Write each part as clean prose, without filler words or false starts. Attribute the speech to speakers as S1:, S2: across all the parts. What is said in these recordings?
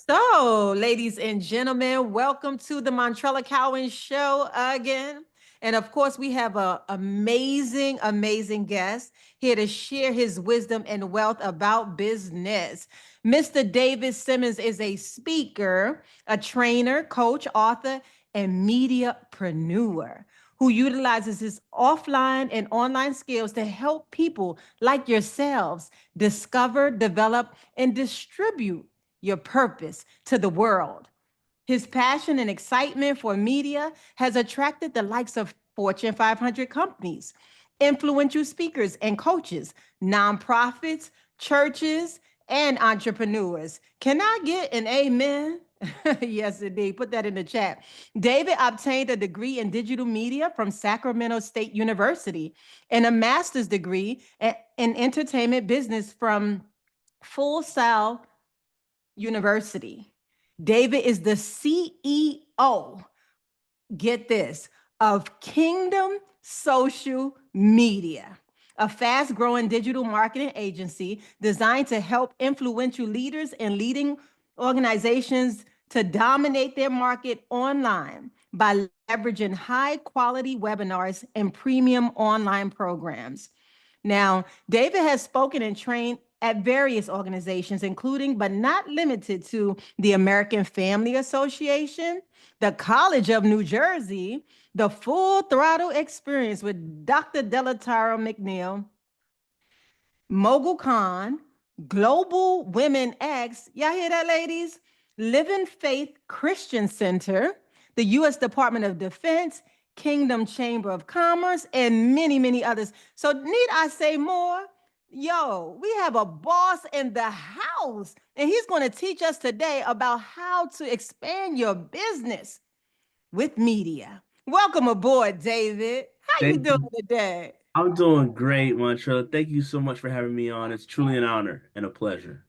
S1: So, ladies and gentlemen, welcome to the Montrella Cowan show again. And of course, we have an amazing guest here to share his wisdom and wealth about business. Mr. David Simmons is a speaker, a trainer, coach, author, and mediapreneur who utilizes his offline and online skills to help people like yourselves discover, develop, and distribute your purpose to the world. His passion and excitement for media has attracted the likes of Fortune 500 companies, influential speakers and coaches, nonprofits, churches, and entrepreneurs. Can I get an amen? Yes, indeed. Put that in the chat. David obtained a degree in digital media from Sacramento State University and a master's degree in entertainment business from Full Sail University. David is the CEO, get this, of Kingdom Social Media, a fast growing digital marketing agency designed to help influential leaders and leading organizations to dominate their market online by leveraging high quality webinars and premium online programs. Now, David has spoken and trained at various organizations, including but not limited to the American Family Association, the College of New Jersey, the Full Throttle Experience with Dr. Delataro McNeil, Mogul Khan, Global Women X. Y'all hear that, ladies? Living Faith Christian Center, the U.S. Department of Defense, Kingdom Chamber of Commerce, and many others. So, need I say more? Yo, we have a boss in the house, and he's going to teach us today about how to expand your business with media. Welcome aboard, David. How you
S2: Thank
S1: doing
S2: you.
S1: today?
S2: I'm doing great, Montrella. Thank you so much for having me on. It's truly an honor and a pleasure.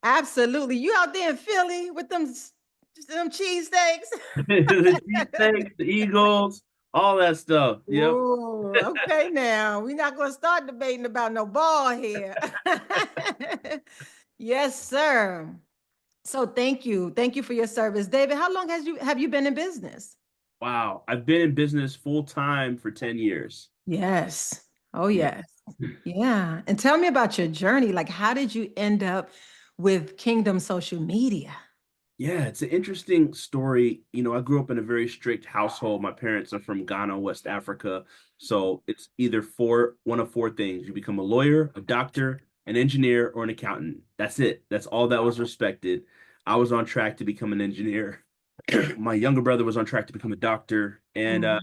S1: Absolutely. You out there in Philly with them cheesesteaks?
S2: The cheesesteaks, the Eagles, all that stuff. Yep.
S1: Oh, okay now. We're not gonna start debating about no ball here. Yes, sir. So thank you. Thank you for your service. David, how long have you been in business?
S2: Wow. I've been in business full time for 10 years.
S1: Yes. Oh,
S2: Yeah.
S1: yes. Yeah. And tell me about your journey. Like, how did you end up with Kingdom Social Media?
S2: Yeah, it's an interesting story. I grew up in a very strict household. My parents are from Ghana, West Africa. So it's either one of four things. You become a lawyer, a doctor, an engineer, or an accountant. That's it. That's all that was respected. I was on track to become an engineer. My younger brother was on track to become a doctor. And
S1: Mhm.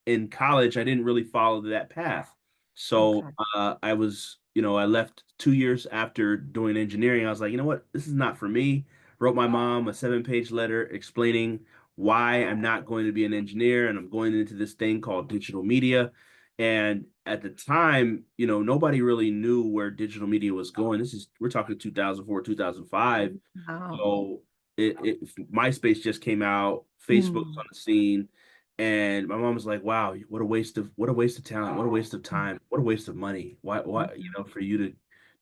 S2: in college, I didn't really follow that path. So
S1: Okay.
S2: I left 2 years after doing engineering. I was like, you know what? This is not for me. Wrote my mom a 7-page letter explaining why I'm not going to be an engineer and I'm going into this thing called digital media. And at the time, nobody really knew where digital media was going. We're talking 2004, 2005.
S1: Wow.
S2: So MySpace just came out, Facebook's
S1: Mm.
S2: on the scene, and my mom was like, "Wow, what a waste of talent, what a waste of time, what a waste of money. Why, for you to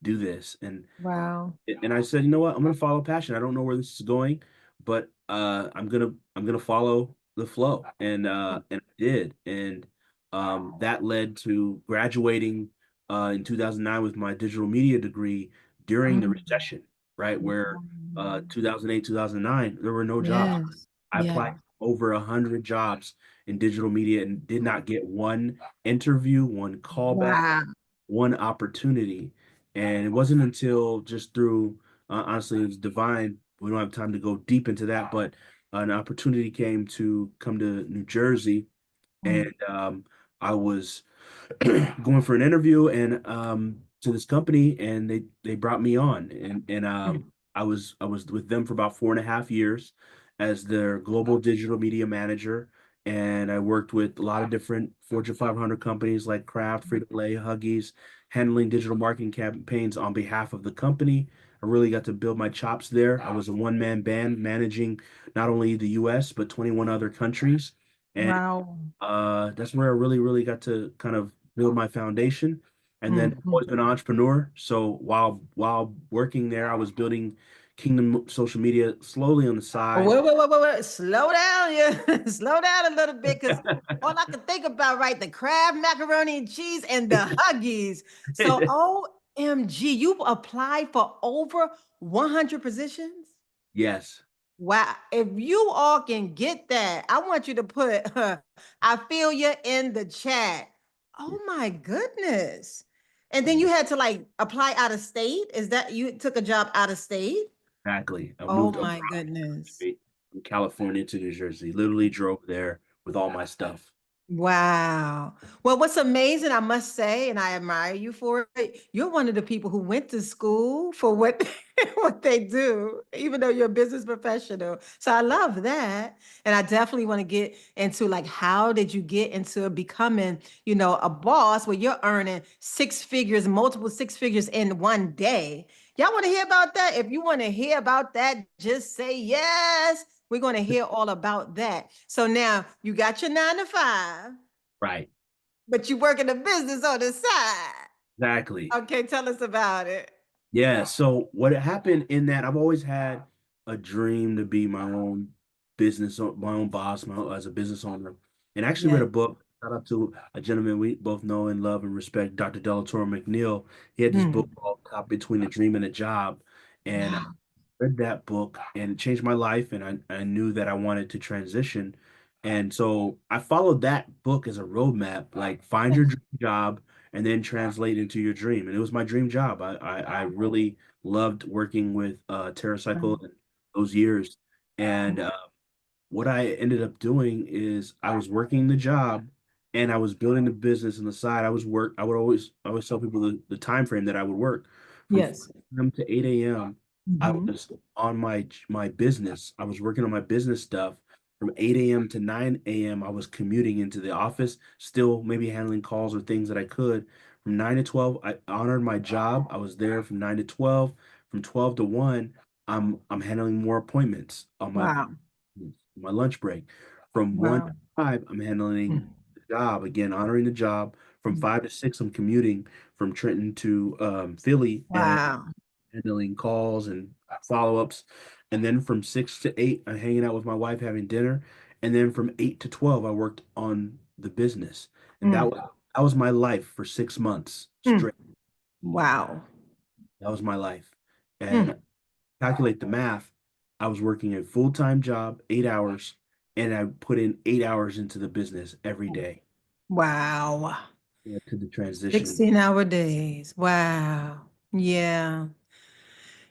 S2: do this?"
S1: Wow.
S2: And I said, "You know what? I'm gonna follow passion. I don't know where this is going, but I'm gonna follow the flow." And I did, and that led to graduating in 2009 with my digital media degree during the
S1: Mm.
S2: recession, right where
S1: Mm.
S2: 2008, 2009, there were no jobs.
S1: Yes.
S2: I applied
S1: Yeah.
S2: over 100 jobs in digital media and did not get one interview, one callback,
S1: Wow.
S2: one opportunity. And it wasn't until just through, honestly, it was divine. We don't have time to go deep into that, but an opportunity came to come to New Jersey,
S1: Mm.
S2: and I was going for an interview and to this company, and they brought me on, and
S1: Mm.
S2: I was with them for about 4.5 years as their global digital media manager, and I worked with a lot of different Fortune 500 companies like Kraft, Frito-Lay, Huggies, handling digital marketing campaigns on behalf of the company. I really got to build my chops there. I was a one-man band managing not only the US but 21 other countries. And
S1: Wow.
S2: that's where I really got to kind of build my foundation. And then I've
S1: Mhm.
S2: always been an entrepreneur. So while working there, I was building Kingdom social media slowly on the
S1: Oh,
S2: side.
S1: wait. Slow down, yeah. Slow down a little bit, because all I can think about, right, the crab macaroni and cheese and the Huggies. So, OMG, you've applied for over 100 positions?
S2: Yes,
S1: Wow. If you all can get that, I want you to put I feel you in the chat. Oh my goodness. And then you had to like apply out of state. Is that you took a job out of state?
S2: exactly. I
S1: Oh
S2: moved across
S1: my
S2: the
S1: goodness.
S2: state from California to New Jersey. Literally drove there with all my stuff.
S1: Wow. Well, what's amazing, I must say, and I admire you for it, you're one of the people who went to school for what what they do, even though you're a business professional. So I love that. And I definitely want to get into like how did you get into becoming, a boss where you're earning six figures, multiple six figures in one day. Y'all want to hear about that? If you want to hear about that, just say yes. We're going to hear all about that. So now you got your 9 to 5,
S2: Right.
S1: but you work in a business on the side.
S2: Exactly.
S1: Okay, tell us about it.
S2: Yeah. So what happened in that I've always had a dream to be my own my own boss, as a business owner. And I actually read a
S1: Yes.
S2: book. Shout out to a gentleman we both know and love and respect, Dr. Delatoro McNeil. He had this book
S1: Mm.
S2: called Caught Between a Dream and a Job. And I
S1: Wow.
S2: read that book and it changed my life. And I knew that I wanted to transition. And so I followed that book as a roadmap, like find your
S1: Yes.
S2: dream job and then translate into your dream. And it was my dream job. I really loved working with TerraCycle in those years. And what I ended up doing is I was working the job and I was building the business on the side. I would always tell people the time frame that I would work from
S1: Yes.
S2: 4 a.m. to 8 a.m. I
S1: Hmm.
S2: was on my business. I was working on my business stuff from 8 a.m. to 9 a.m. I was commuting into the office, still maybe handling calls or things that I could. From 9 to 12, I honored my job. I was there from 9 to 12. From 12 to 1, I'm handling more appointments on
S1: Wow.
S2: my lunch break. From 1 to
S1: Wow.
S2: 5, I'm handling the job, again, honoring the job. From
S1: Mm.
S2: 5 to 6, I'm commuting from Trenton to Philly and
S1: Wow.
S2: handling calls and follow-ups. And then from 6 to 8, I'm hanging out with my wife having dinner. And then from 8 to 12, I worked on the business. And
S1: Mm.
S2: that was my life for 6 months
S1: Mm.
S2: straight.
S1: Wow.
S2: That was my life. And
S1: Mm.
S2: calculate the math, I was working a full-time job, 8 hours, and I put in 8 hours into the business every day
S1: Wow.
S2: to the transition.
S1: 16-hour days. Wow. Yeah.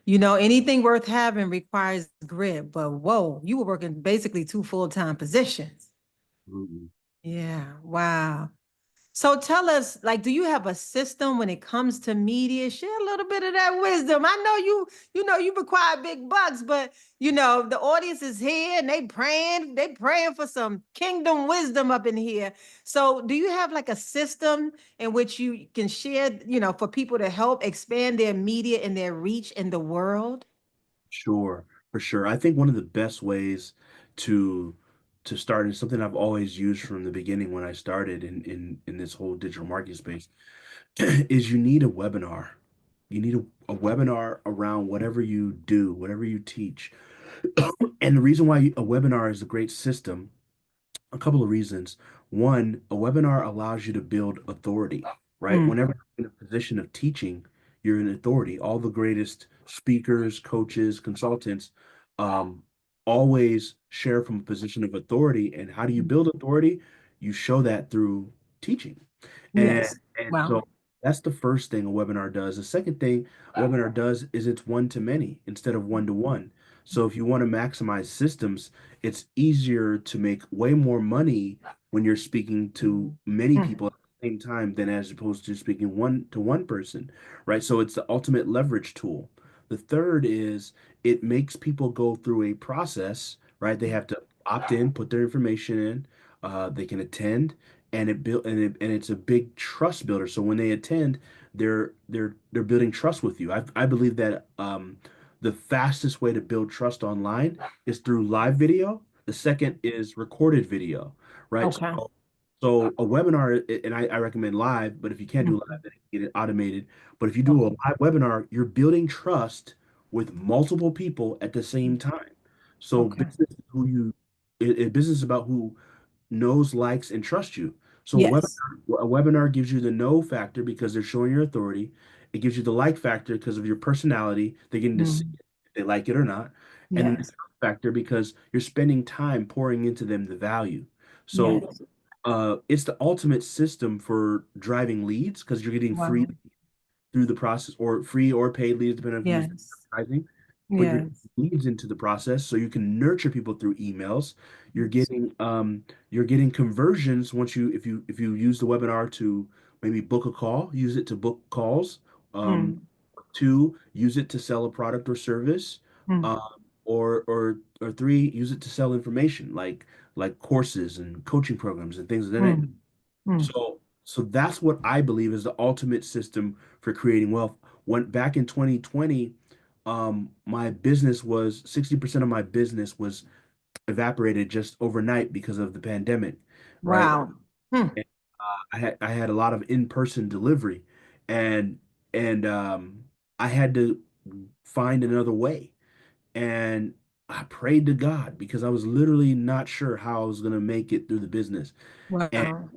S1: Anything worth having requires grit, but whoa, you were working basically two full-time positions.
S2: Mhm.
S1: Yeah. Wow. So tell us, like, do you have a system when it comes to media? Share a little bit of that wisdom. I know you require big bucks, but the audience is here and they praying for some kingdom wisdom up in here. So do you have like a system in which you can share, for people to help expand their media and their reach in the world?
S2: Sure, for sure. I think one of the best ways to start is something I've always used from the beginning when I started in this whole digital marketing space is you need a webinar. You need a webinar around whatever you do, whatever you teach. And the reason why a webinar is a great system, a couple of reasons. One, a webinar allows you to build authority, right?
S1: Mm.
S2: Whenever you're in a position of teaching, you're an authority. All the greatest speakers, coaches, consultants, um, always share from a position of authority. And how do you build authority? You show that through teaching. And
S1: Yes.
S2: and
S1: Wow.
S2: so that's the first thing a webinar does. The second thing a webinar does is it's one to many instead of one to one. So if you want to maximize systems, it's easier to make way more money when you're speaking to many
S1: Mm.
S2: people at the same time than as opposed to speaking one to one person, right? So it's the ultimate leverage tool. The third is it makes people go through a process, right? They have to opt in, put their information in, they can attend, and it's a big trust builder. So when they attend, they're building trust with you. I believe that the fastest way to build trust online is through live video. The second is recorded video, right?
S1: Okay.
S2: So a webinar, and I recommend live, but if you can't do live,
S1: Mm.
S2: then get it automated. But if you do a
S1: Okay.
S2: live webinar, you're building trust with multiple people at the same time. So
S1: Okay.
S2: business is who you business is about who knows, likes, and trusts you. So
S1: Yes.
S2: a webinar gives you the know factor because they're showing your authority. It gives you the like factor because of your personality. They're getting to see
S1: Mm.
S2: if they like it or not. And then the
S1: Yes.
S2: trust factor because you're spending time pouring into them the value. So
S1: Yes.
S2: it's the ultimate system for driving leads because you're getting free
S1: Wow.
S2: through the process or free or paid leads, depending on if you use
S1: Yes.
S2: advertising. But you're
S1: Yes.
S2: leads into the process so you can nurture people through emails.
S1: Yes.
S2: You're getting conversions once if you use the webinar to maybe book a call, use it to book calls. Um,
S1: Mm.
S2: two, use it to sell a product or service.
S1: Mm.
S2: Um, or three, use it to sell information like courses and coaching programs and things of that nature.
S1: Mm. Mm.
S2: So that's what I believe is the ultimate system for creating wealth. When back in 2020, my business was 60% of my business was evaporated just overnight because of the pandemic, right?
S1: Wow. Hmm.
S2: And, I had a lot of in-person delivery, and and I had to find another way. And I prayed to God because I was literally not sure how I was going to make it through the business. And
S1: Wow.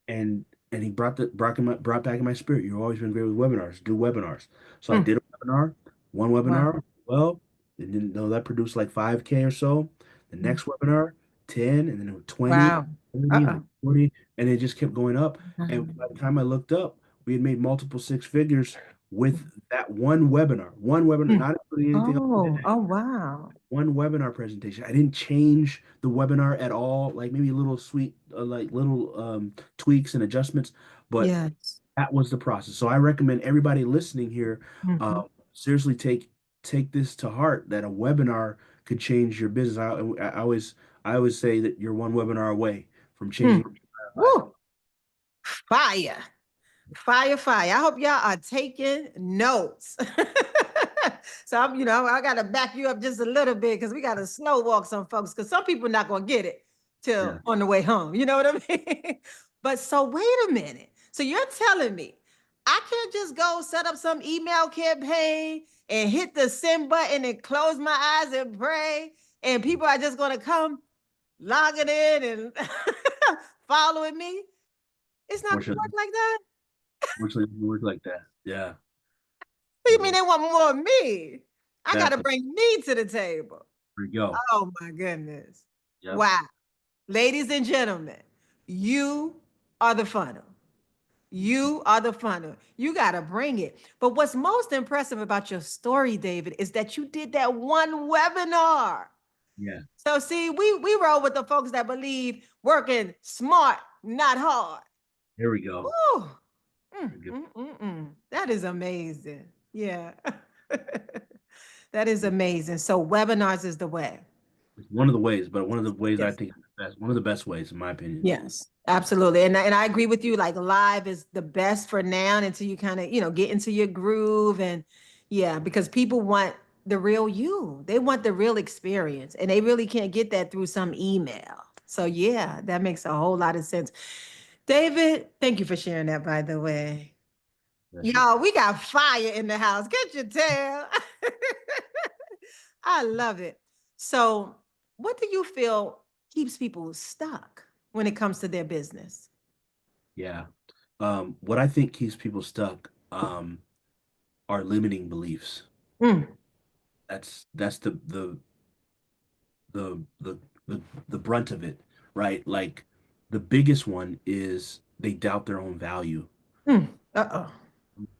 S2: and he brought back in my spirit. You've always been great with webinars. Do webinars. So I
S1: Hmm.
S2: did a webinar, one
S1: Wow.
S2: webinar. Well, and then no, that produced like 5K or so. The
S1: Hmm.
S2: next webinar, 10, and then it was 20,
S1: Wow.
S2: 30, and then
S1: Uh-oh.
S2: 40, and it just kept going up. And by the
S1: Um,
S2: time I looked up, we had made multiple six figures with that one webinar. One webinar,
S1: hmm.
S2: not including anything else we did.
S1: Oh, oh, wow.
S2: One webinar presentation. I didn't change the webinar at all, like maybe a little sweet, like little tweaks and adjustments, but
S1: Yes.
S2: that was the process. So I recommend everybody listening here
S1: Hmm.
S2: seriously take this to heart that a webinar could change your business. I always say that you're one webinar away from
S1: Hmm.
S2: changing your life.
S1: Woo. Fire. Fire, fire. I hope y'all are taking notes. So I gotta back you up just a little bit because we gotta slow walk some folks because some people not gonna get it till
S2: Yeah.
S1: on the way home. You know what I mean? But so wait a minute. So you're telling me I can't just go set up some email campaign and hit the send button and close my eyes and pray, and people are just gonna come logging in and following me? It's not gonna work
S2: Fortunately,
S1: like that.
S2: fortunately, it doesn't work like that. Yeah.
S1: What do you mean
S2: So
S1: they want more of me? I got to
S2: exactly.
S1: bring me to the table.
S2: There you go.
S1: Oh my goodness.
S2: Yep.
S1: Wow. Ladies and gentlemen, you are the funnel. You are the funnel. You got to bring it. But what's most impressive about your story, David, is that you did that one webinar.
S2: Yeah.
S1: So see, we roll with the folks that believe working smart, not hard.
S2: There we go.
S1: Woo.
S2: Very good.
S1: That is amazing. Yeah. That is amazing. So webinars is the way.
S2: It's one of the ways, but one of the ways I
S1: Yes.
S2: think is the best, one of the best ways, in my opinion.
S1: Yes, absolutely. And I agree with you. Like live is the best for now until you kind of, get into your groove. And yeah, because people want the real you. They want the real experience. And they really can't get that through some email. So yeah, that makes a whole lot of sense. David, thank you for sharing that, by the way.
S2: Yes,
S1: Y'all, we got fire in the house. Get your tail. I love it. So, what do you feel keeps people stuck when it comes to their business?
S2: yeah. What I think keeps people stuck are limiting beliefs.
S1: Mm,
S2: That's the the the the brunt of it, right? Like the biggest one is they doubt their own value,
S1: uh-oh.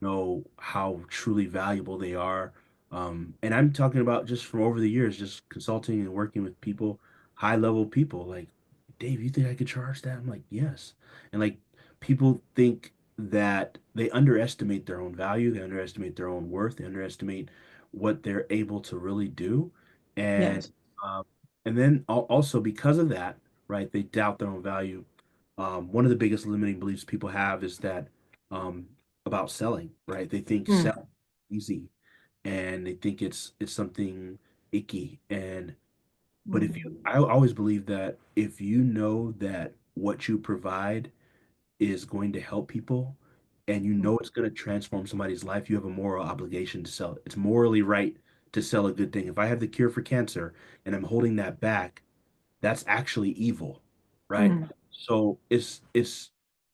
S2: know how truly valuable they are. And I'm talking about just from over the years, just consulting and working with people, high level people. Like, Dave, you think I could charge that? I'm like, yes. And like, people think that they underestimate their own value, they underestimate their own worth, they underestimate what they're able to really do. And
S1: Yes.
S2: um, and then also because of that, right, they doubt their own value. One of the biggest limiting beliefs people have is that um, about selling, right? They think
S1: Mm,
S2: sell easy and they think it's something icky. And but if
S1: mm,
S2: you I always believe that if you know that what you provide is going to help people and you
S1: mm,
S2: know it's going to transform somebody's life, you have a moral obligation to sell it. It's morally right to sell a good thing. If I have the cure for cancer and I'm holding that back, that's actually evil, right?
S1: Mm.
S2: So it's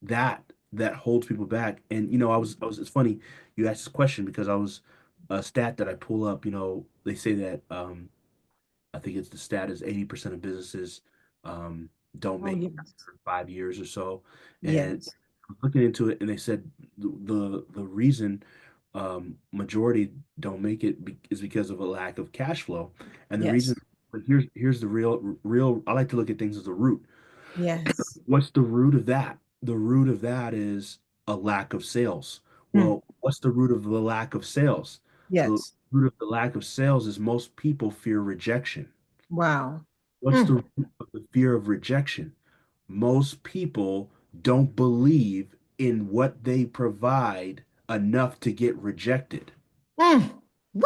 S2: that that holds people back. And I was it's funny you asked this question because I was a stat that I pull up, they say that I think it's the stat is 80% of businesses um, don't
S1: Oh,
S2: make
S1: yes.
S2: for 5 years or so. And
S1: Yes.
S2: I'm looking into it, and they said the reason majority don't make it is because of a lack of cash flow. And the reason,
S1: Yes.
S2: but here's the real. I like to look at things as a root.
S1: Yes.
S2: What's the root of that? The root of that is a lack of sales.
S1: Mm.
S2: Well, what's the root of the lack of sales? The
S1: Yes.
S2: root of the lack of sales is most people fear rejection.
S1: Wow.
S2: What's the
S1: Mm.
S2: root of the fear of rejection? Most people don't believe in what they provide enough to get rejected.
S1: Mm. Woo!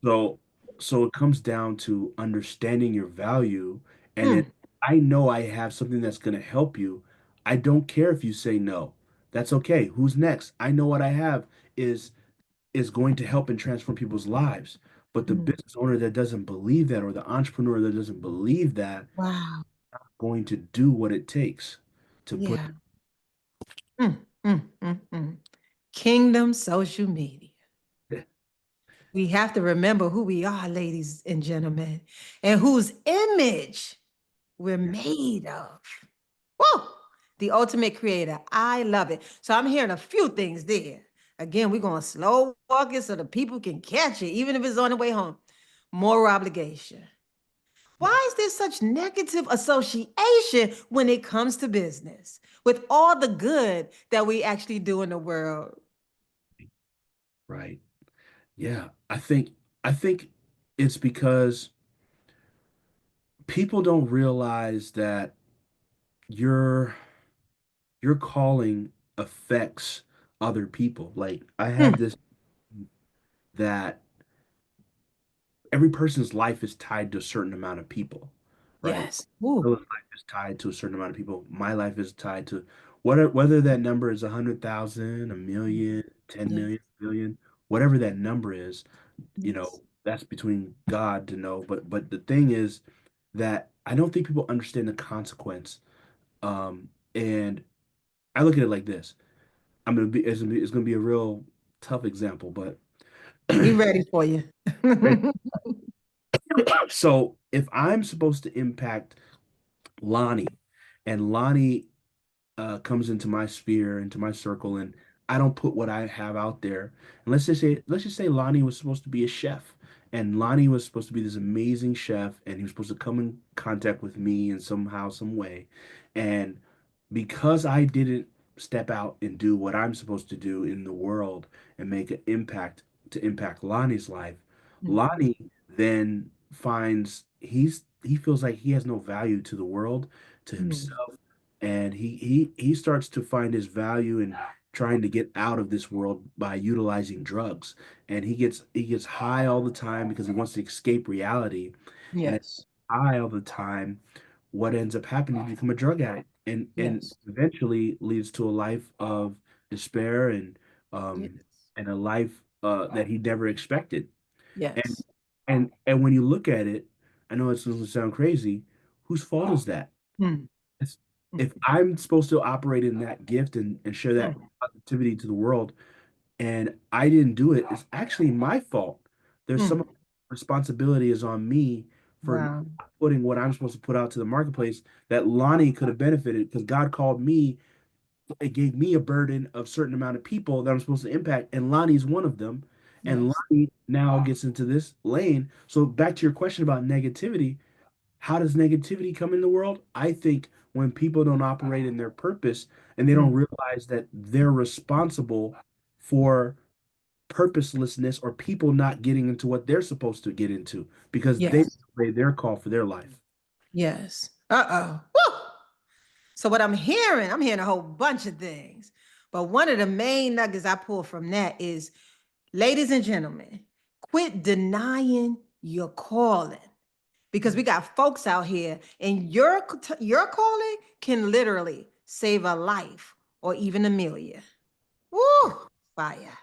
S2: So, so it comes down to understanding your value. And then
S1: Mm.
S2: I know I have something that's going to help you. I don't care if you say no. That's okay. Who's next? I know what I have is going to help and transform people's lives. But the
S1: Mm.
S2: business owner that doesn't believe that, or the entrepreneur that doesn't believe that,
S1: Wow.
S2: going to do what it takes to put.
S1: Yeah. Mm. Mm. Mm. Mm. Kingdom social media. We have to remember who we are, ladies and gentlemen, and whose image we're made of. Woo! The ultimate creator. I love it. So I'm hearing a few things there. Again, we're going to slow walk it so the people can catch it, even if it's on the way home. Moral obligation.
S2: Yeah,
S1: Why is there such negative association when it comes to business with all the good that we actually do in the world?
S2: right. Yeah, I think it's because people don't realize that your your calling affects other people. Like I have
S1: Mm.
S2: this that every person's life is tied to a certain amount of people, right?
S1: Yes. Ooh.
S2: Phil's life is tied to a certain amount of people. My life is tied to whether that number is 100,000, a million, 10 million,
S1: Yes.
S2: billion, whatever that number is,
S1: Yes.
S2: that's between God to know. But the thing is that I don't think people understand the consequence. And I look at it like this. It's gonna be a real tough example, but
S1: We ready for you.
S2: so if I'm supposed to impact Lonnie, and Lonnie comes into my sphere, into my circle, and I don't put what I have out there. And let's just say Lonnie was supposed to be a chef, and Lonnie was supposed to be this amazing chef, and he was supposed to come in contact with me in somehow, some way. And because I didn't step out and do what I'm supposed to do in the world and make an impact to impact Lonnie's life,
S1: Mm.
S2: Lonnie then finds he feels like he has no value to the world, to
S1: Mm.
S2: himself, and he starts to find his value in trying to get out of this world by utilizing drugs. And he gets high all the time because he wants to escape reality. And
S1: Yes.
S2: high all the time, what ends up happening is you become a drug addict, and
S1: Yes.
S2: eventually leads to a life of despair,
S1: Yes.
S2: um and a life that he never expected. And
S1: Yes.
S2: and when you look at it, I know it's going to sound crazy. Whose fault is that?
S1: Mm.
S2: It's,
S1: Mm.
S2: if I'm supposed to operate in that gift and share that
S1: Mm.
S2: positivity to the world, and I didn't do it, it's actually my fault. There's some
S1: Mm.
S2: responsibility is on me for not
S1: Wow.
S2: putting what I'm supposed to put out to the marketplace that Lonnie could have benefited because God called me. It gave me a burden of certain amount of people that I'm supposed to impact, and Lonnie's one of them. And
S1: Yes.
S2: Lonnie now gets into this lane. So back to your question about negativity, how does negativity come in the world? I think when people don't operate in their purpose and they don't
S1: Mm.
S2: realize that they're responsible for purposelessness or people not getting into what they're supposed to get into because they
S1: Yes.
S2: made their call for their life.
S1: Yes. Uh-oh. Woo! So what I'm hearing a whole bunch of things. But one of the main nuggets I pull from that is, ladies and gentlemen, quit denying your calling. Because we got folks out here, and your calling can literally save a life or even a million. Woo! Fire.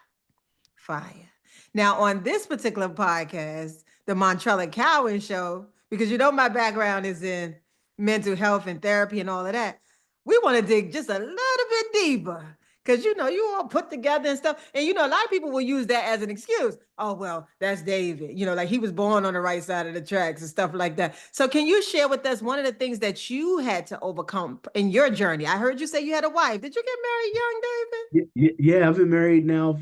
S1: Fire. Now, on this particular podcast, the Montrella Cowan Show, because you know my background is in mental health and therapy and all of that, we want to dig just a little bit deeper. Because you know, you all put together and stuff. And you know, a lot of people will use that as an excuse. Oh, well, that's David. You know, like he was born on the right side of the tracks and stuff like that. So, can you share with us one of the things that you had to overcome in your journey? I heard you say you had a wife. Did you get married young, David?
S2: Yeah, I've been married now.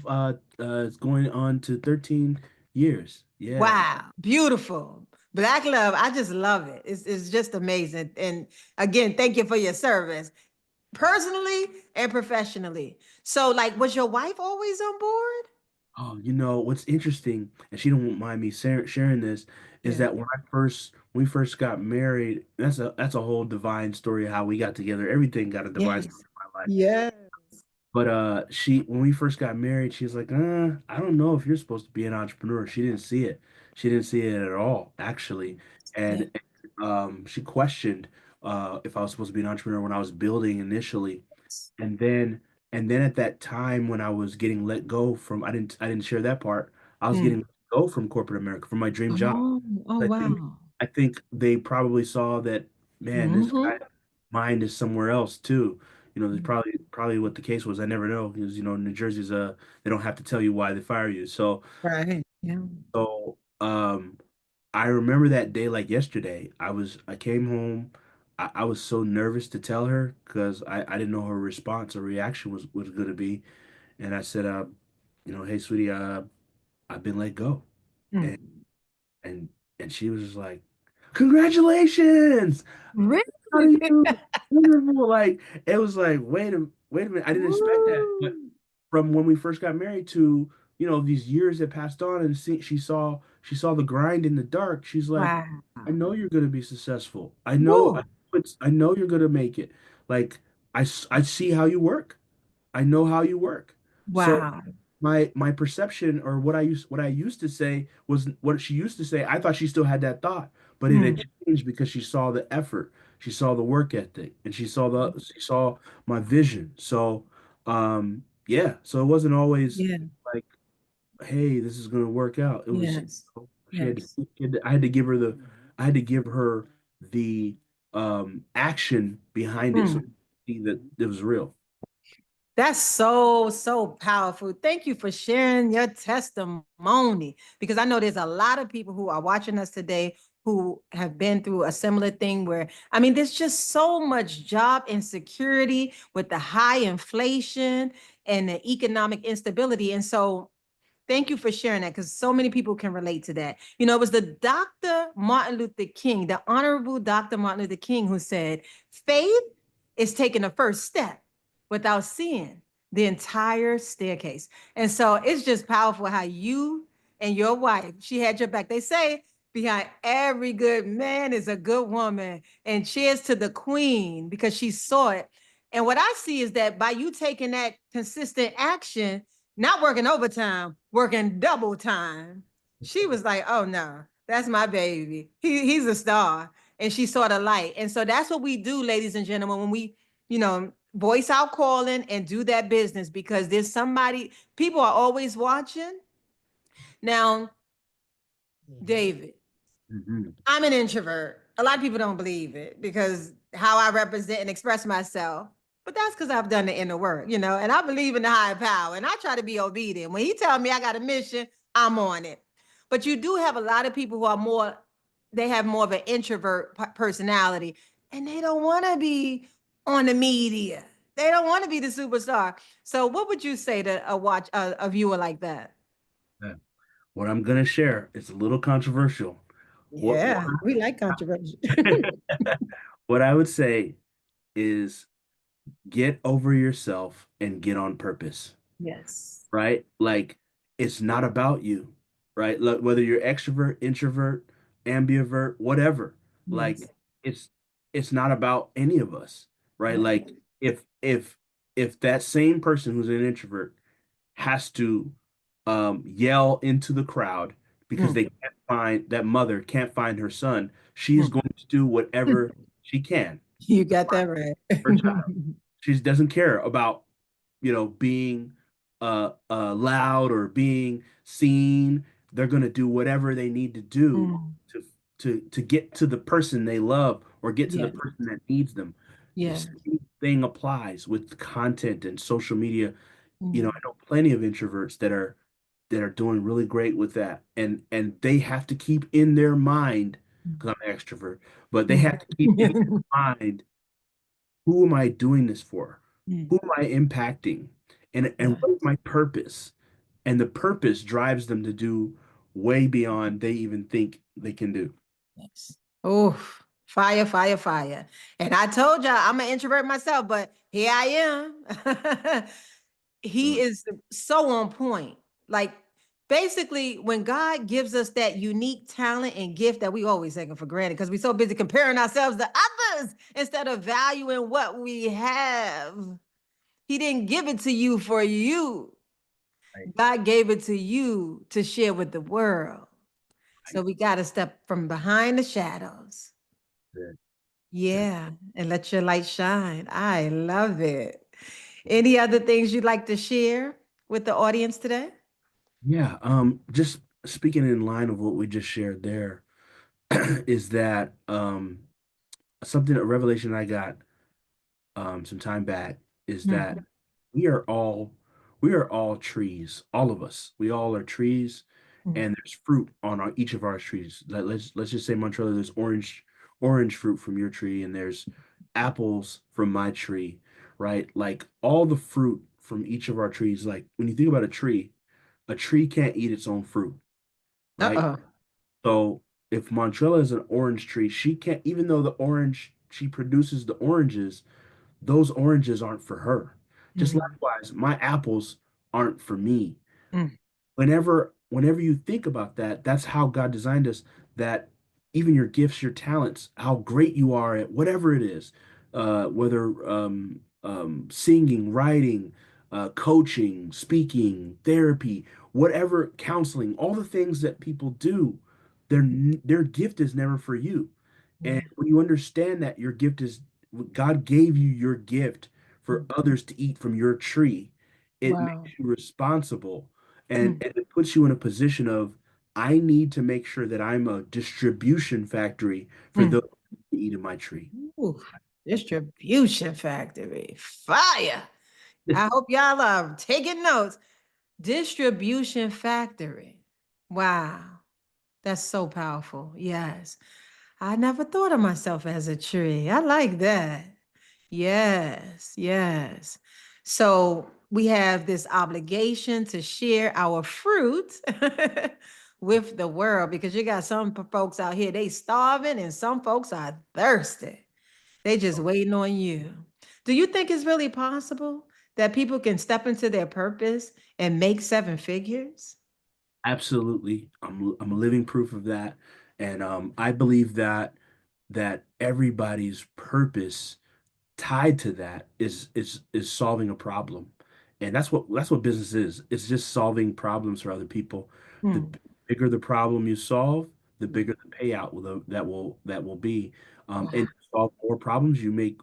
S2: It's going on to 13 years. Yeah.
S1: Wow, beautiful. Black love, I just love it. It's just amazing. And again, thank you for your service, personally and professionally. So, like, was your wife always on board?
S2: Oh, what's interesting, and she don't mind me sharing this, is
S1: Yeah.
S2: that when we first got married, that's a whole divine story of how we got together. Everything got a divine story
S1: Yes.
S2: in my life.
S1: Yes.
S2: But she when we first got married, she's like, I don't know if you're supposed to be an entrepreneur. She didn't see it. She didn't see it at all, actually.
S1: Yeah.
S2: And she questioned if I was supposed to be an entrepreneur when I was building initially. And then at that time when I was getting let go from I didn't share that part. I was getting
S1: Mm.
S2: let go from corporate America from my dream job.
S1: Oh, oh,
S2: I think
S1: wow.
S2: I think they probably saw that, man, this
S1: Mm-hmm.
S2: guy mind is somewhere else too. There's probably what the case was. I never know because New Jersey's they don't have to tell you why they fire you.
S1: Right. Yeah.
S2: So I remember that day like yesterday. I came home. I was so nervous to tell her because I didn't know her response or reaction was going to be. And I said, hey, sweetie, I've been let go. And
S1: Mm.
S2: and and she was just like, congratulations.
S1: Really?
S2: How do you wonderful? Like it was like, wait a minute. I didn't expect that. But
S1: Woo.
S2: from when we first got married to, these years that passed on and she saw the grind in the dark. She's like,
S1: Wow.
S2: I know you're gonna be successful.
S1: Woo.
S2: I know you're gonna make it. Like I see how you work. I know how you work. So
S1: Wow.
S2: my perception or what I used to say was what she used to say. I thought she still had that thought, but it
S1: Mm.
S2: had changed because she saw the effort, she saw the work ethic, and she saw my vision. So yeah, so it wasn't always
S1: Yeah.
S2: like, hey, this is gonna work out. It was
S1: Yes.
S2: she had
S1: Yes.
S2: to, I had to give her the action behind it so
S1: Mm.
S2: see that it was real.
S1: That's so, so powerful. Thank you for sharing your testimony because I know there's a lot of people who are watching us today who have been through a similar thing where, I mean, there's just so much job insecurity with the high inflation and the economic instability. And so thank you for sharing that because so many people can relate to that. You know, it was the Dr. Martin Luther King, the Honorable Dr. Martin Luther King, who said, faith is taking the first step without seeing the entire staircase. And so it's just powerful how you and your wife, she had your back. They say behind every good man is a good woman. And cheers to the queen because she saw it. And what I see is that by you taking that consistent action, not working overtime, working double time. She was like, oh no, that's my baby. He's a star. And she saw the light. And so that's what we do, ladies and gentlemen, when we, voice our calling and do that business because there's somebody, people are always watching. Now, David,
S2: Mhm.
S1: I'm an introvert. A lot of people don't believe it because how I represent and express myself. But that's because I've done the inner work, and I believe in the higher power and I try to be obedient. When he tells me I got a mission, I'm on it. But you do have a lot of people who are they have more of an introvert personality and they don't want to be on the media. They don't want to be the superstar. So what would you say to a viewer like that?
S2: Yeah. What I'm gonna share, it's a little controversial. What
S1: Yeah, we like controversy.
S2: what I would say is get over yourself and get on purpose,
S1: Yes.
S2: right? Like it's not about you, right? Like, whether you're extrovert, introvert, ambivert, whatever. Like
S1: Yes.
S2: it's it's not about any of us, right?
S1: Yeah.
S2: Like if that same person who's an introvert has to yell into the crowd because
S1: Mm,
S2: they can't find that mother can't find her son, she's
S1: mm.
S2: going to do whatever she can
S1: You
S2: to
S1: got
S2: find
S1: that right.
S2: her child. She doesn't care about being loud or being seen. They're going to do whatever they need to do
S1: Mm.
S2: to to get to the person they love or get to the
S1: Yeah.
S2: person that needs them. The
S1: Yeah.
S2: same thing applies with content and social media.
S1: Mm.
S2: I know plenty of introverts that are doing really great with that, and they have to keep in their mind, because I'm an extrovert, but they
S1: Mm.
S2: have to keep in their mind, who am I doing this for?
S1: Mm.
S2: Who am I impacting? And
S1: Yeah.
S2: what is my purpose? And the purpose drives them to do way beyond they even think they can do.
S1: Yes. Oh, fire, fire, fire. And I told y'all I'm an introvert myself, but here I am. He
S2: Mm.
S1: is so on point. Like, basically, when God gives us that unique talent and gift that we always taking for granted because we're so busy comparing ourselves to others instead of valuing what we have. He didn't give it to you for you.
S2: Right,
S1: God gave it to you to share with the world. So
S2: right.
S1: we got to step from behind the shadows.
S2: Good, good.
S1: Yeah, and let your light shine. I love it. Any other things you'd like to share with the audience today?
S2: Yeah, just speaking in line of what we just shared there, is that something, a revelation I got some time back, is that
S1: Mm,
S2: we are all we are all trees, all of us. We all are trees,
S1: mm,
S2: and there's fruit on each of our trees. Let's just say, Montrella, there's orange fruit from your tree, and there's apples from my tree, right? Like all the fruit from each of our trees. Like when you think about a tree can't eat its own fruit, right?
S1: uh-oh.
S2: So if Montrella is an orange tree, she can't, even though the orange she produces the oranges, those oranges aren't for her. Just
S1: Mm,
S2: likewise, my apples aren't for me.
S1: mm,
S2: Whenever you think about that, that's how God designed us, that even your gifts, your talents, how great you are at whatever it is, whether singing, writing, coaching, speaking, therapy, whatever, counseling, all the things that people do, their gift is never for you. And
S1: yeah.
S2: when you understand that your gift is, God gave you your gift for
S1: Mm.
S2: others to eat from your tree, it
S1: Wow.
S2: makes you responsible,
S1: Mm,
S2: and it puts you in a position of, I need to make sure that I'm a distribution factory for
S1: mm.
S2: those to eat in my tree.
S1: Ooh, distribution factory. Fire. I hope y'all are taking notes. Distribution factory. Wow. That's so powerful. Yes. I never thought of myself as a tree. I like that. Yes, yes. So we have this obligation to share our fruit with the world because you got some folks out here, they starving and some folks are thirsty. They just waiting on you. Do you think it's really possible that people can step into their purpose and make seven figures?
S2: Absolutely. I'm a living proof of that. And I believe that everybody's purpose tied to that is solving a problem. And that's what business is. It's just solving problems for other people. The
S1: Hmm.
S2: bigger the problem you solve, the bigger the payout that will be. And
S1: Wow.
S2: to solve more problems, you make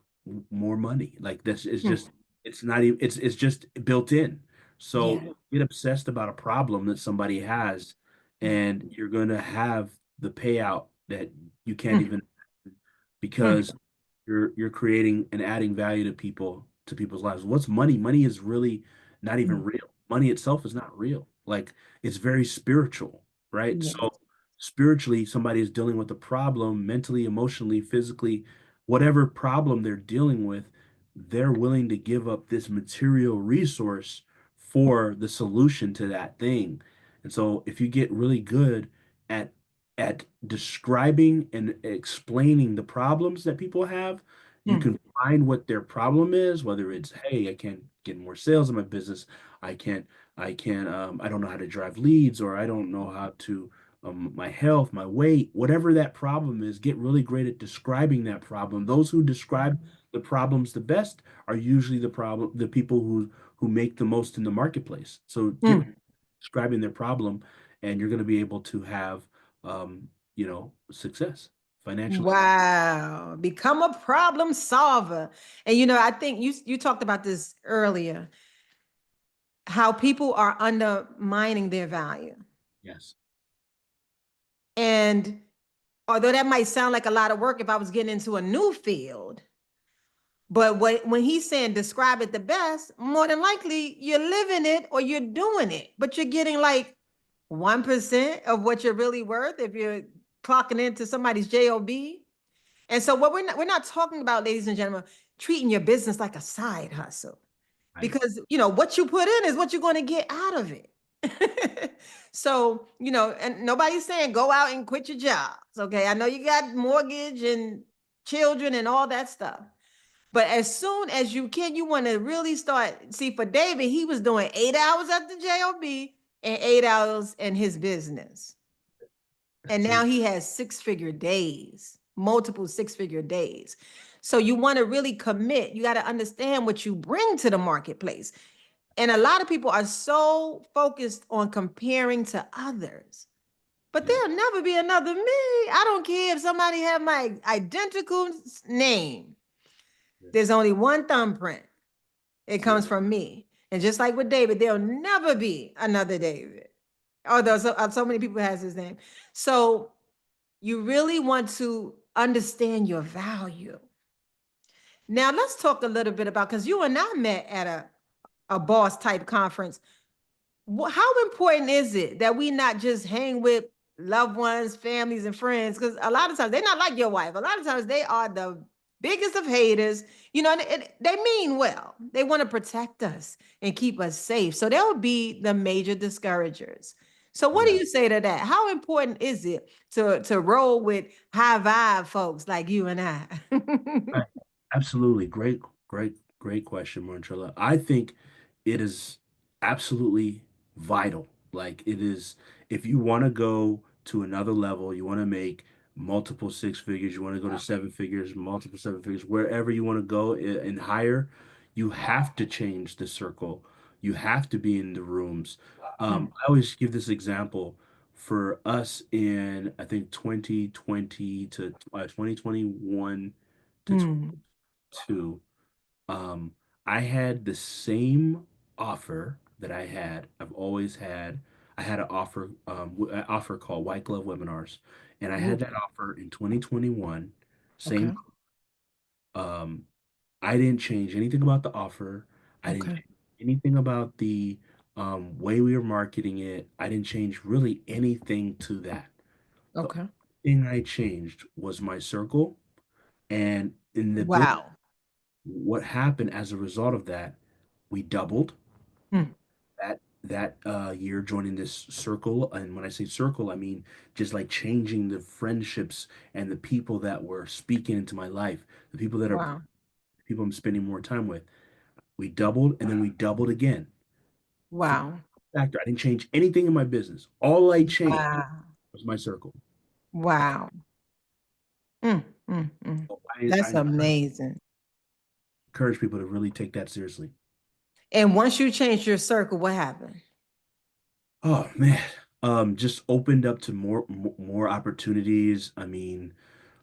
S2: more money. Like this is
S1: Hmm.
S2: just, it's not even, it's just built in. So
S1: Yeah.
S2: get obsessed about a problem that somebody has,
S1: Hmm.
S2: and you're gonna have the payout that you can't
S1: Hmm.
S2: even,
S1: Hmm.
S2: because you're creating and adding value to people's lives. What's money? Money is really not even
S1: Hmm.
S2: real. Money itself is not real. Like, it's very spiritual, right?
S1: Yes.
S2: So spiritually, somebody is dealing with a problem, mentally, emotionally, physically, whatever problem they're dealing with, they're willing to give up this material resource for the solution to that thing. And so if you get really good at describing and explaining the problems that people have, you
S1: Hmm.
S2: can find what their problem is, whether it's, hey, I can't get more sales in my business, I can't, I don't know how to drive leads, or I don't know how to, my health, my weight, whatever that problem is, get really great at describing that problem. Those who describe the problems the best are usually the people who make the most in the marketplace. So get
S1: Hmm.
S2: describing their problem, and you're going to be able to have, success financially.
S1: Wow. Become a problem solver. And I think you talked about this earlier. how people are undermining their value.
S2: Yes.
S1: And although that might sound like a lot of work if I was getting into a new field, but when he's saying describe it the best, more than likely you're living it or you're doing it, but you're getting like 1% of what you're really worth if you're clocking into somebody's job. And so what we're not talking about, ladies and gentlemen, treating your business like a side hustle,
S2: Right.
S1: because what you put in is what you're going to get out of it. So, and nobody's saying go out and quit your jobs. Okay. I know you got mortgage and children and all that stuff. But as soon as you can, you want to really start. See, for David, he was doing 8 hours at the job and 8 hours in his business. And
S2: That's
S1: now
S2: it.
S1: he has six-figure days, multiple six-figure days. So you want to really commit. You got to understand what you bring to the marketplace. And a lot of people are so focused on comparing to others. But
S2: Yeah.
S1: there'll never be another me. I don't care if somebody have my identical name.
S2: Yeah.
S1: There's only one thumbprint. It
S2: That's it.
S1: comes from me. And just like with David, there'll never be another David. Although so many people has his name. So you really want to understand your value. Now let's talk a little bit about, because you and I met at a boss type conference. How important is it that we not just hang with loved ones, families, and friends? Because a lot of times they're not like your wife. A lot of times they are the biggest of haters, and they mean well. They want to protect us and keep us safe. So they'll be the major discouragers. So what do
S2: Yeah.
S1: you say to that? How important is it to roll with high vibe folks like you and I?
S2: Right. Absolutely. Great question, Montrella. I think it is absolutely vital. Like it is, if you want to go to another level, you want to make multiple six figures, you want to go to seven figures, multiple seven figures, wherever you want to go and higher, you have to change the circle. You have to be in the rooms. I always give this example for us in, I think, 2020 to 2021 to
S1: Hmm.
S2: 22. Um, I had the same offer that I've always had. I had an offer called White Glove Webinars, and I had
S1: Ooh,
S2: that offer in 2021. Same.
S1: okay.
S2: Um, I didn't change anything about the offer. I didn't
S1: Okay.
S2: change anything about the way we were marketing it. I didn't change really anything to that. The only
S1: Okay.
S2: thing I changed was my circle, and in the business.
S1: Wow.
S2: What happened as a result of that, we doubled
S1: Hmm.
S2: that year joining this circle. And when I say circle, I mean just like changing the friendships and the people that were speaking into my life, the people that are
S1: Wow.
S2: people I'm spending more time with. We doubled and then we doubled again. For
S1: Wow.
S2: factor, I didn't change anything in my business. All I changed
S1: Wow.
S2: was my circle.
S1: Wow. Mm, mm.
S2: So
S1: That's
S2: I
S1: amazing.
S2: encourage people to really take that seriously.
S1: And once you change your circle, what happened?
S2: Oh man, just opened up to more opportunities. I mean,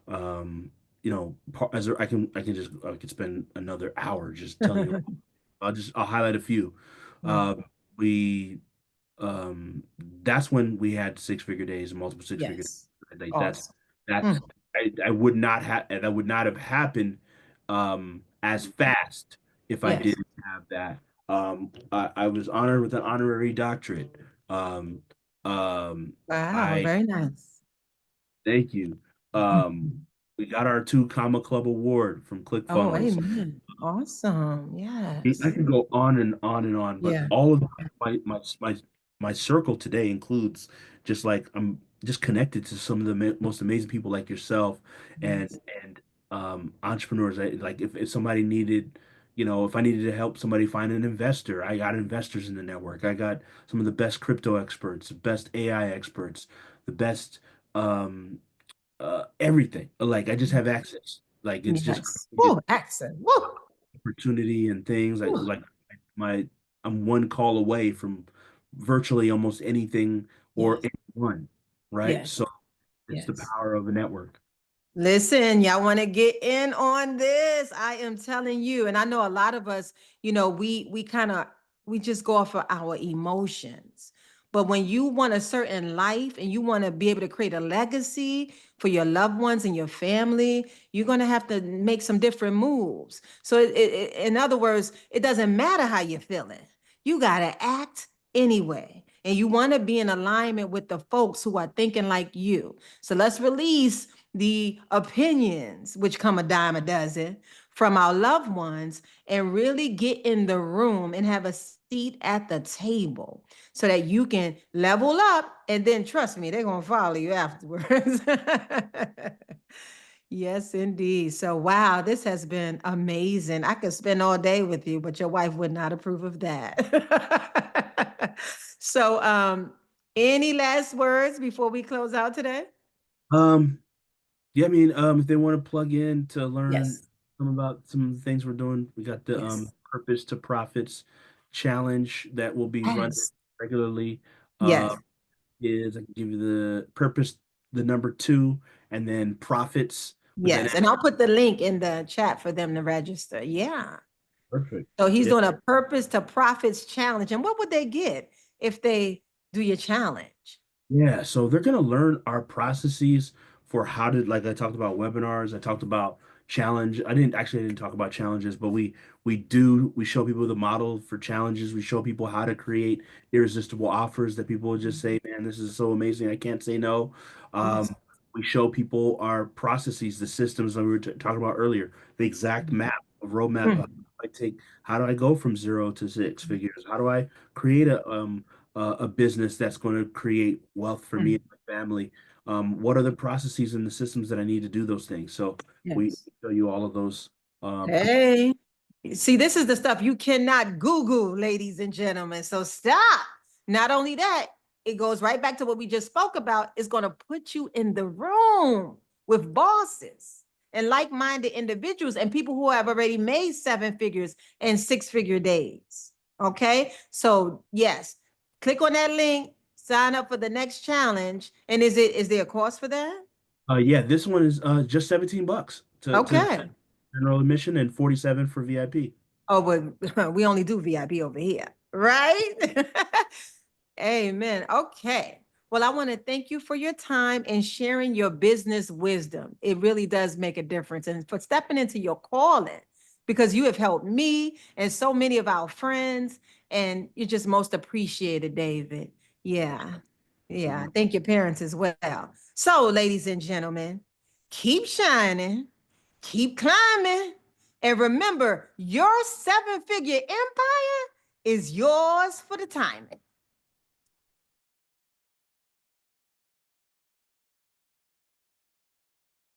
S2: as I can spend another hour just telling you. I'll highlight a few.
S1: Mm.
S2: We That's when we had six figure days, multiple six figure
S1: Yes.
S2: days. Like
S1: Awesome.
S2: that's
S1: Mm.
S2: I would not have that would not have happened as fast if I
S1: Yes.
S2: didn't have that. I was honored with an honorary doctorate. Um,
S1: Wow.
S2: I
S1: Very nice.
S2: Thank you. Um,
S1: Mhm.
S2: we got our 2 Comma Club award from
S1: Oh,
S2: ClickFunnels.
S1: amen. Awesome.
S2: I
S1: Yes.
S2: can go on and on and on, but
S1: Yeah.
S2: all of my circle today includes just like I'm just connected to some of the most amazing people like yourself and
S1: Yes.
S2: entrepreneurs. Like if somebody needed, if I needed to help somebody find an investor, I got investors in the network. I got some of the best crypto experts, the best AI experts, the best um everything. Like I just have access. Like it's just
S1: Yes.
S2: crazy
S1: Woo, accent. Woo.
S2: opportunity and things
S1: Woo.
S2: like my I'm one call away from virtually almost anything or
S1: Yes.
S2: anyone, right?
S1: Yes.
S2: So it's the
S1: Yes.
S2: power of a network.
S1: Listen, y'all want to get in on this? I am telling you, and I know a lot of us, we kind of We just go off of our emotions. But when you want a certain life and you want to be able to create a legacy for your loved ones and your family, you're going to have to make some different moves. So, in other words, it doesn't matter how you're feeling. You got to act anyway. And you want to be in alignment with the folks who are thinking like you. So let's release the opinions, which come a dime a dozen, from our loved ones and really get in the room and have a seat at the table so that you can level up. And then trust me, they're going to follow you afterwards. Yes, indeed. So, wow, this has been amazing. I could spend all day with you, but your wife would not approve of that. So, any last words before we close out today?
S2: Um, yeah, I mean, if they want to plug in to learn
S1: Yes,
S2: some about some of the things we're doing, we got the
S1: yes,
S2: Purpose to Profits challenge that will be run
S1: yes,
S2: regularly.
S1: yes,
S2: Is I can give you the purpose, the number two, and then profits with an
S1: yes. And I'll put the link in the chat for them to register. Yeah.
S2: perfect.
S1: So he's
S2: Yeah.
S1: doing a Purpose to Profits challenge. And what would they get if they do your challenge?
S2: Yeah, so they're going to learn our processes for how to, like I talked about webinars, I talked about challenge. I didn't talk about challenges, but we show people the model for challenges. We show people how to create irresistible offers that people will just say, man, this is so amazing. I can't say no.
S1: Yes.
S2: We show people our processes, the systems that we were talking about earlier, the exact map, a roadmap of how do I go from 0 to 6 figures? How do I create a business that's going to create wealth for me and my family. What are the processes and the systems that I need to do those things? So we
S1: Yes.
S2: show you all of those.
S1: Hey. See, this is the stuff you cannot Google, ladies and gentlemen. So stop. Not only that, it goes right back to what we just spoke about. It's going to put you in the room with bosses and like-minded individuals and people who have already made 7 figures and 6 figure days. Okay. So yes, click on that link, sign up for the next challenge. And is there a cost for that?
S2: Yeah, this one is just $17 to
S1: Okay.
S2: general admission and 47 for VIP.
S1: Oh, but we only do VIP over here, right? Amen. Okay. Well, I want to thank you for your time and sharing your business wisdom. It really does make a difference. And for stepping into your calling, because you have helped me and so many of our friends, and you're just most appreciated, David. Yeah. Yeah. Thank your parents as well. So, ladies and gentlemen, keep shining, keep climbing, and remember, your 7 figure empire is yours for the timing.